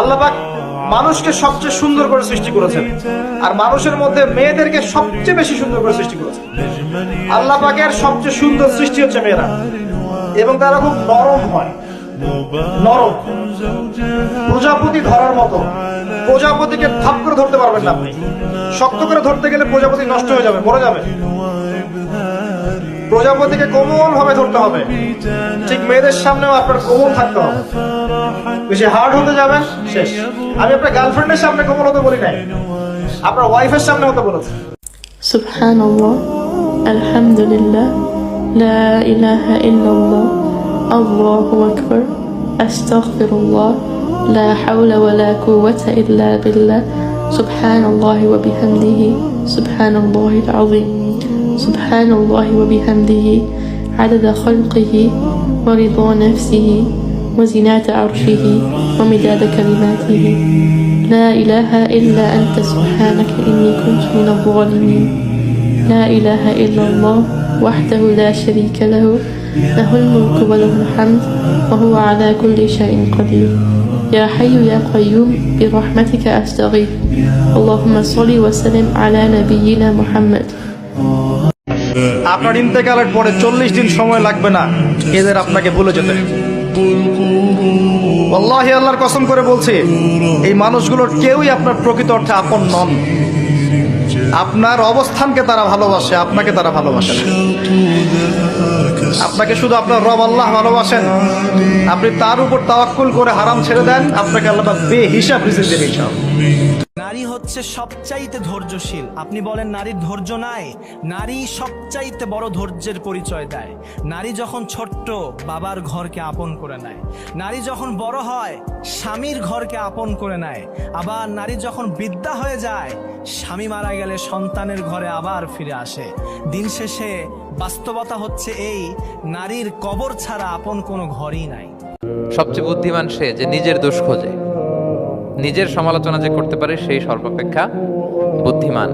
আল্লাহ পাক মানুষকে সবচেয়ে সুন্দর করে সৃষ্টি করেছেন, আর মানুষের মধ্যে মেয়েদেরকে সবচেয়ে বেশি সুন্দর করে সৃষ্টি করেছেন। আল্লাহ পাকের সবচেয়ে সুন্দর সৃষ্টি হচ্ছে মেয়েরা, এবং তারা খুব নরম হয়, নরম, প্রজাপতি ধরার মতো। প্রজাপতিকে থাপ করে ধরতে পারবেন না আপনি, শক্ত করে ধরতে গেলে প্রজাপতি নষ্ট হয়ে যাবে, মরে যাবে। প্রজাপতিকে কোমল ভাবে ধরতে হবে, ঠিক মেয়েদের সামনেও আপনার কোমল থাকতে হবে। বেশি হার্ড হতে যাবেন, শেষ। আমি আপনার গার্লফ্রেন্ডের সামনে কোমল হতে বলি নাই, আপনার ওয়াইফের সামনে হতে বলেছি। সুবহানাল্লাহ, আলহামদুলিল্লাহ, লা ইলাহা ইল্লাল্লাহ, আল্লাহু আকবার, আস্তাগফিরুল্লাহ, লা হাওলা ওয়ালা কুওয়াতা ইল্লা বিল্লাহ, সুবহানাল্লাহি ওয়া বিহামদিহি, সুবহানাল্লাহিল আযীম, সুবহানাল্লাহি ওয়া বিহামদিহি, আদাদা খালকিহি ওয়া রিদা নাফসিহি ওয়া জিনাতা আরশিহি ওয়া মিদাদা কালিমাতিহি, لا إله إلا أنت سبحانك إني كنت من الظالمين، لا إله إلا الله وحده لا شريك له، له الملك وله الحمد وهو على كل شيء قدير، يا حي يا قيوم برحمتك أستغيث، اللهم صل وسلم على نبينا محمد। আপনার ইন্তেকালের পরে 40 দিন সময় লাগবে না এদের আপনাকে ভুলে যেতে। আল্লাহি, আল্লাহর কসম করে বলছি, এই মানুষগুলোর কেউই আপনার প্রকৃত অর্থে আপন নন। আপনার অবস্থানকে তারা ভালোবাসে, আপনাকে তারা ভালোবাসে না। আপনাকে শুধু আপনার রব আল্লাহ ভালোবাসেন, আপনি তার উপর তাওয়াক্কুল করে হারাম ছেড়ে দেন, আপনাকে আল্লাহ বেহিসাব রিজিক দেবে ইনশাআল্লাহ। নারী হচ্ছে সবচাইতে ধৈর্যশীল। আপনি বলেন নারীর ধৈর্য নাই? নারী সবচাইতে বড় ধৈর্যের পরিচয় দেয়। নারী যখন ছোট্ট, বাবার ঘরকে আপন করে নেয়। নারী যখন বড় হয়, স্বামীর ঘরকে আপন করে নেয়। আবার নারী যখন বৃদ্ধা হয়ে যায়, স্বামী মারা গেলে সন্তানের ঘরে আবার ফিরে আসে। দিন শেষে বাস্তবতা হচ্ছে এই, নারীর কবর ছাড়া আপন কোনো ঘরই নাই। সবচেয়ে বুদ্ধিমান সে যে নিজের দোষ খোঁজে, নিজের সমালোচনা যে করতে পারে সেই সর্বাপেক্ষা বুদ্ধিমান।